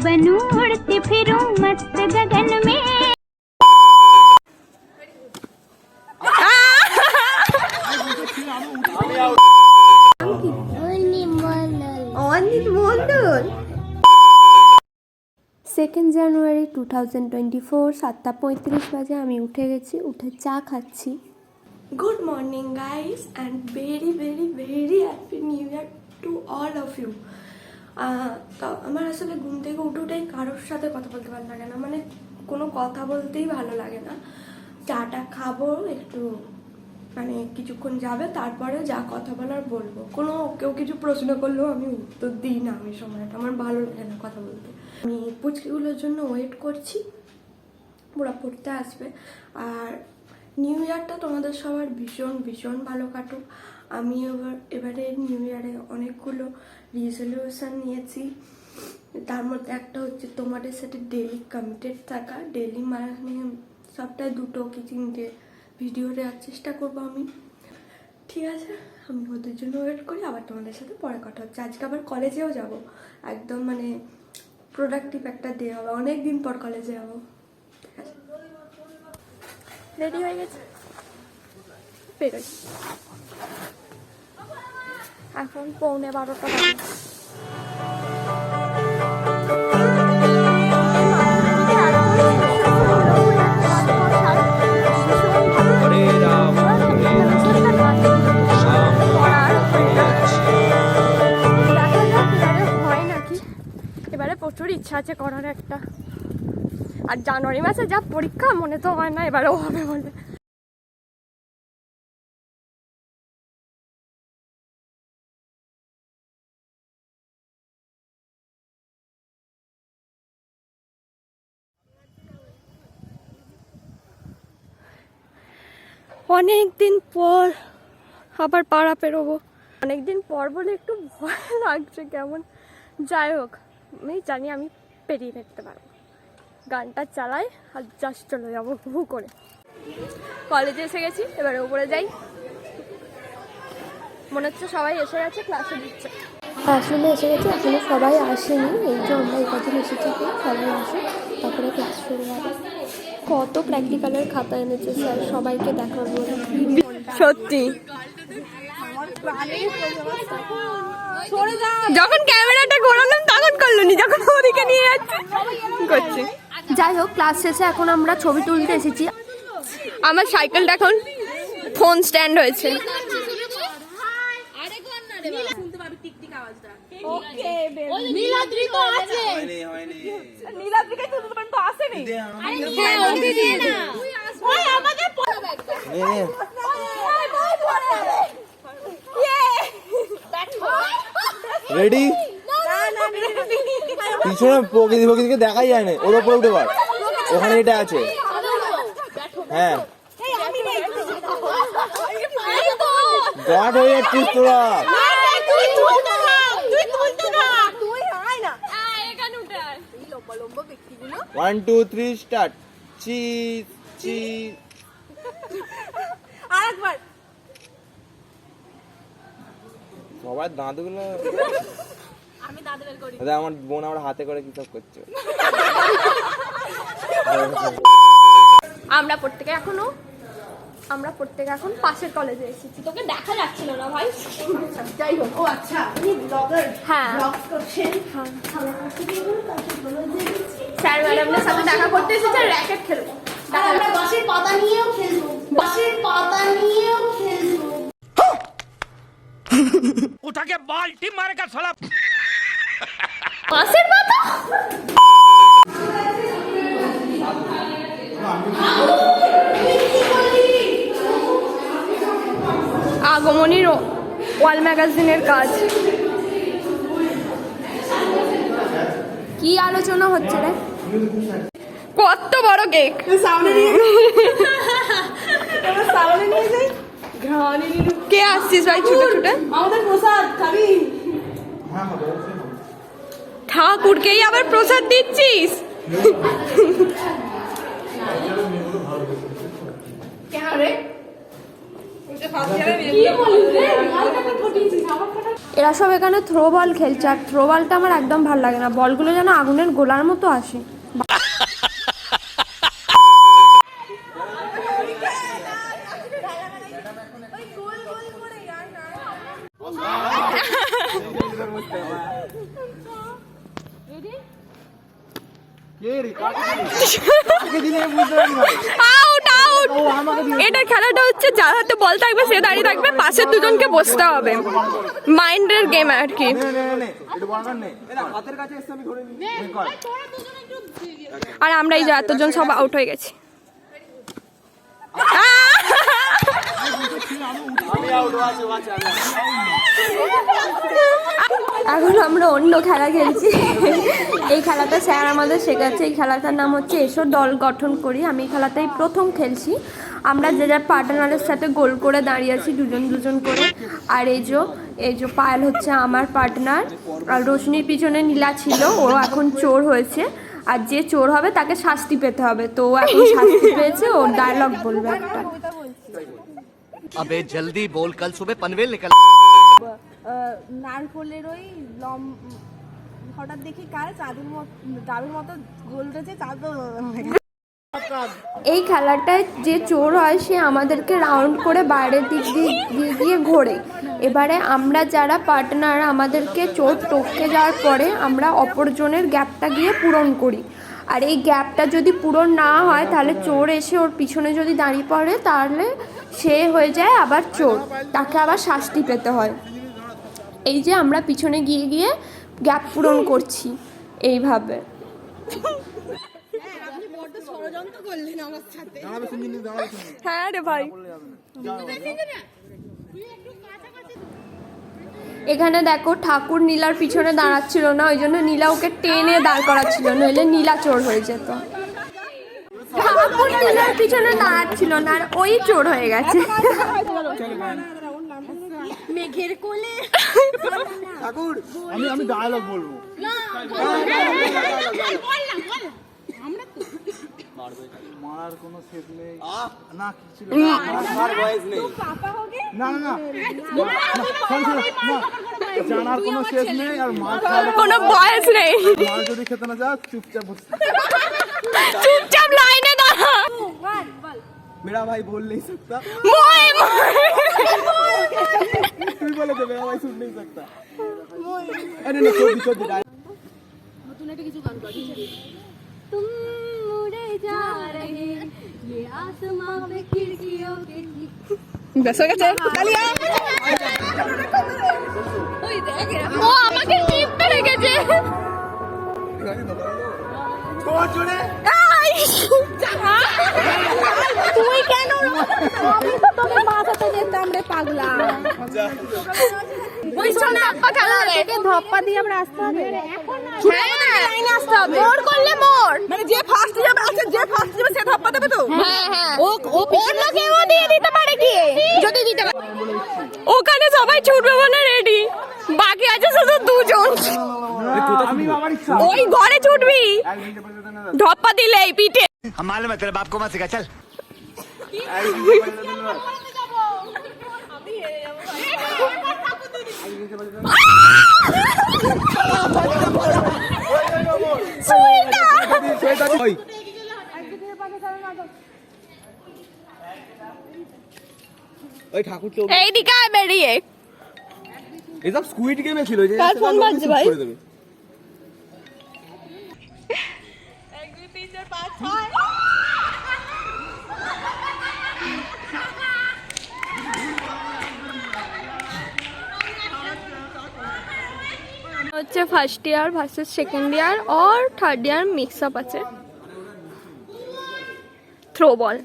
बनूं उड़ती फिरूं मस्त गगन में। অনিল মন্ডল। 2 জানুয়ারি 2024 7:35 বাজে আমি উঠে গেছি, উঠে চা খাচ্ছি। Good morning guys and very very very happy new year to all of you. আমার আসলে ঘুম থেকে উঠেই কারোর সাথে কথা বলতে ভালো লাগে না, মানে কোনো কথা বলতেই ভালো লাগে না। চাটা খাবো একটু, মানে কিছুক্ষণ যাবে, তারপরে যা কথা বলার বলবো। কেউ কিছু প্রশ্ন করলেও আমি উত্তর দিই না, আমি সময়টা আমার ভালো লাগে না কথা বলতে। আমি পুচকিগুলোর জন্য ওয়েট করছি, ওরা পড়তে আসবে। আর নিউ ইয়ারটা তোমাদের সবার ভীষণ ভীষণ ভালো কাটুক। আমি এবারে নিউ ইয়ারে অনেকগুলো রিজলিউশন নিয়েছি, তার মধ্যে একটা হচ্ছে তোমাদের সাথে ডেইলি কমিটেড থাকা। ডেইলি মানে সপ্তাহে 2 কি 3টে ভিডিও দেওয়ার চেষ্টা করবো আমি। ঠিক আছে, আমি ওদের জন্য ওয়েট করি, আবার তোমাদের সাথে পরে কথা হচ্ছে। আজকে আবার কলেজেও যাব, একদম মানে প্রোডাক্টিভ একটা ডে হবে, অনেক দিন পর কলেজে যাবো। ঠিক আছে, রেডি হয়ে গেছে, বেরোই। এখন 11:15 বাজে। এবারে প্রচুর ইচ্ছা আছে করার একটা, আর জানুয়ারি মাসে যা পরীক্ষা মনে তো হয় না এবারেও হবে বলে। অনেক দিন পর আবার পাড়া পেরোবো, অনেকদিন পর বলে একটু ভয় লাগছে কেমন। যাই হোক, আমি জানি আমি পেরিয়ে ফেলতে পারবো। গানটা চালাই আর জাস্ট চলে যাবো হু করে। কলেজে এসে গেছি, এবারে উপরে যাই। মনে হচ্ছে সবাই এসে গেছে, ক্লাসে দিচ্ছে। আসলে এসে গেছে, এখনো সবাই আসেনি, এই যে আমরা এই কদিন এসেছি, সবাই আসে তারপরে ক্লাস শুরু হবে। কত প্র্যাকটিক্যালের খাতা এনেছে স্যার, সবাইকে দেখাবো। সত্যি যখন ক্যামেরাটা ঘোরালাম তখন করলো নি, যখন ওদিকে নিয়ে যাচ্ছে করছে। যাই হোক, ক্লাস শেষে এখন আমরা ছবি তুলতে এসেছি। আমার সাইকেলটা এখন ফোন স্ট্যান্ড হয়েছে। রেডি? পিছনে প্রকৃতিকে দেখাই যায় না, ওর উপরে উঠে পার, ওখানে এটা আছে। হ্যাঁ, গার্ড হয়ে যাচ্ছিস তোরা। 1 2 3 স্টার্ট। Cheese cheese. আরেকবার সবার দাঁতগুলো, আমি দাঁত বের করি। আমার বোন আমার হাতে করে কি সব করছে। আমরা প্রত্যেকে এখন পাশের কলেজে এসেছি। তোকে দেখা যাচ্ছিল না ভাই, যাই হোক। ও আচ্ছা, উনি ব্লগার। হ্যাঁ, ব্লগ করছেন। স্যার ম্যাডামদের সাথে দেখা করতে এসেছি, আর র‍্যাকেট খেলবো। আমরা বাঁশের পাতা নিয়েও খেলবো, उठाके बाल्टी मारेगा साला। বাঁশের পাতা। আগমনীর ওয়াল ম্যাগাজিনের কাজ। কি আলোচনা হচ্ছে রে? কত বড় কেক! কে আসছিস ভাই? ছুটে ছুটে আমাদের প্রসাদ খাবি? ঠাকুরকেই আবার প্রসাদ দিচ্ছিস? এরা সব এখানে থ্রো বল খেলছে, আর থ্রো বলটা আমার একদম ভালো লাগে না, বলগুলো যেন আগুনের গোলার মতো আসে। এটার খেলাটা হচ্ছে যার হাতে বল থাকবে সে দাঁড়িয়ে থাকবে, পাশের দুজনকে বসতে হবে, মাইন্ডের গেম আর কি। আর আমরা এই যে এতজন সব আউট হয়ে গেছি। এখন আমরা অন্য খেলা খেলছি। এই খেলাটা স্যার আমাদের শেখাচ্ছে। এই খেলাটার নাম হচ্ছে এসো দল গঠন করি। আমি এই খেলাটাই প্রথম খেলছি। আমরা যে যার পার্টনারের সাথে গোল করে দাঁড়িয়ে আছি, দুজন দুজন করে। আর এই যে পায়েল হচ্ছে আমার পার্টনার, আর রোশনির পিছনে নীলা ছিল, ও এখন চোর হয়েছে। আর যে চোর হবে তাকে শাস্তি পেতে হবে, তো ও এখন শাস্তি পেয়েছে, ও ডায়লগ বলবে একটা। अबे जल्दी बोल, कल सुबह पनवेल निकल। নারকোলের ওই হঠাৎ দেখি কার চাঁদের মতো গোল উঠেছে, চাঁদ। এই খেলাটায় যে চোর হয় সে আমাদেরকে রাউন্ড করে বাইরের দিক দিয়ে গিয়ে ঘোরে। এবারে আমরা যারা পার্টনার, আমাদেরকে চোর টপকে যাওয়ার পরে আমরা অপরজনের গ্যাপটা গিয়ে পূরণ করি। আর এই গ্যাপটা যদি পূরণ না হয় তাহলে চোর এসে ওর পিছনে যদি দাঁড়িয়ে পড়ে তাহলে সে হয়ে যায় আবার চোর, তাকে আবার শাস্তি পেতে হয়। এই যে আমরা পিছনে গিয়ে গিয়ে গ্যাপ পূরণ করছি এইভাবে। হ্যাঁ রে ভাই, এখানে দেখো ঠাকুর নীলার পিছনে দাঁড়াচ্ছিল না, ওই জন্য নীলা ওকে টেনে দাঁড় করাচ্ছিল, নইলে নীলা চোর হয়ে যেত। ঠাকুর নীলার পিছনে দাঁড়াচ্ছিল না আর ওই চোর হয়ে গেছে। মেঘের কোলে ঠাকুর, আমি ডায়লগ বলবো। মারার কোনো শেষ নেই না, কিছু মারার বয়স নেই। না না না, জানার কোনো শেষ নেই, আর মার কোনো বয়স নেই। মার যদি খেতে না যা, চুপচাপ বসে চুপচাপ লাইনে দাঁড়া। मेरा भाई बोल नहीं सकता, तू बोले तो मेरा भाई सुन नहीं सकता। अरे नहीं, छोड़ दे। तुम उड़े जा रहे ये आसमां में खिड़कियों के বেশ হয়ে গেছে। ও আমাকে টিপতে রেখেছে। তুই কেন? আমি তো তোকে বাঁচাতে যেতাম রে পাগলা। ওই ধাপ্পা খেলা হবে, ধপ্পা দিয়ে আমরা আসতে হবে। হ্যাঁ লাইনে আসতে হবে, মোর করলে মোর, মানে যে ফার্স্ট যাবে, আচ্ছা যে ফার্স্ট যাবে সে ধপ্পা দেবে তো? হ্যাঁ হ্যাঁ, অন্য কেউ দিয়ে দিতে পারে কি, যদি দিতে পারে। ওখানে সবাই ছুটবে বলে রেডি, বাকি আছে শুধু দুজন। ওই ঘরে ছুটবি, ধপ্পা দিলে এই পিঠে। हम मालूम है तेरे बाप को मत सिखा, चल। ওই ঠাকুর তো এইদিকে আয় বেরিয়ে। এসব স্কুইড গেমে ছিল, যে কার ফোন বাজছে ভাই? হচ্ছে first year versus second year और থার্ড ইয়ার মিক্স আপ আছে। থ্রো বল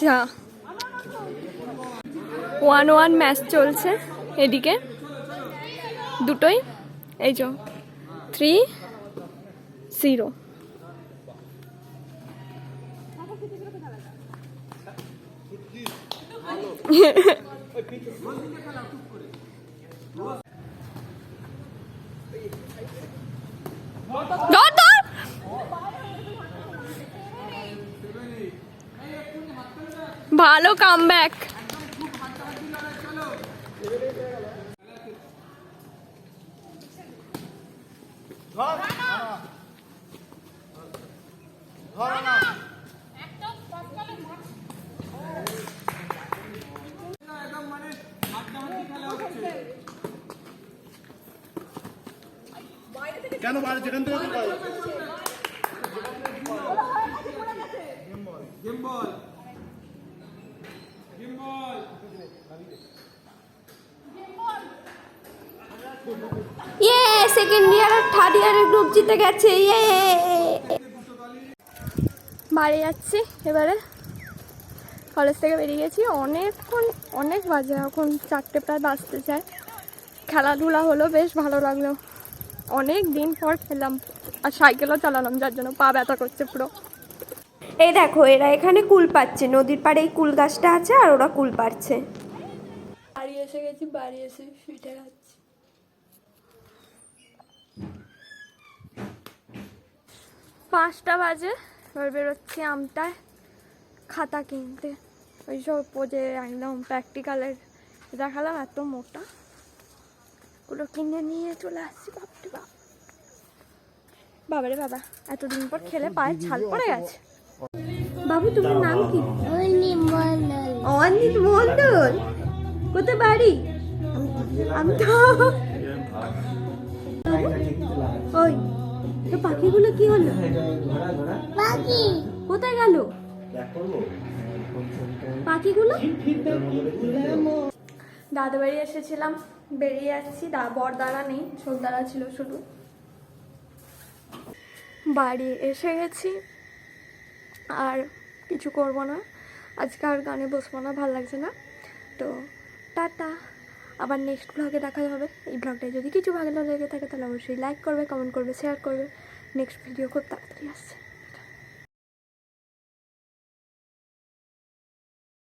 যা 1-1 ম্যাচ চলছে এদিকে দুটোই। এই যে 3-0। ধর ধর। ভালো কামব্যাক। কেন বাইরে যেখান থেকে ইয়ে সেকেন্ড ইয়ার আর থার্ড ইয়ারের গ্রুপ জিতে গেছে। ইয়ে বাড়ি যাচ্ছি এবারে, কলেজ থেকে বেরিয়ে গেছি অনেকক্ষণ, অনেক বাজে এখন 4টে প্রায় বাজতে চায়। খেলাধুলা হলো, বেশ ভালো লাগলো, অনেক দিন পর খেলাম আর সাইকেলও চালালাম যার জন্য পা ব্যথা করছে পুরো। এই দেখো এরা এখানে কুল পাচ্ছে, নদীর পাড়ে এই কুল গাছটা আছে আর ওরা কুল পাচ্ছে। বাড়ি এসে গেছি, বাড়ি এসে ফিটে যাচ্ছি। 5টা বাজে, এবার বেরোচ্ছি আমটায় খাতা কিনতে। ওই সব যে একদম প্র্যাকটিক্যালের দেখালাম এত মোটা, ওগুলো কিনে নিয়ে চলে আসছি। বাপরে বাপ, বাবারে বাবা, এতদিন পর খেলে পায়ে ছাল পড়ে গেছে। বাবু তোমার নাম কি? অনিল মন্ডল। কোথায় বাড়ি? আমি তো ওই তো পাখিগুলো কি হলো? কোথায় গেল পাখিগুলো? দাদা বাড়ি এসেছিলাম, বেরিয়ে যাচ্ছি। বরদারা নেই, ছোটদারা ছিল শুধু। বাড়ি এসে গেছি, আর কিছু করব না আজকে, আর গানে বসবো না, ভালো লাগছে না। তো টাটা, আবার নেক্সট ব্লগে দেখা হবে। এই ব্লগটায় যদি কিছু ভালো লেগে থাকে তাহলে অবশ্যই লাইক করবে, কমেন্ট করবে, শেয়ার করবে। নেক্সট ভিডিও খুব তাড়াতাড়ি আসছে।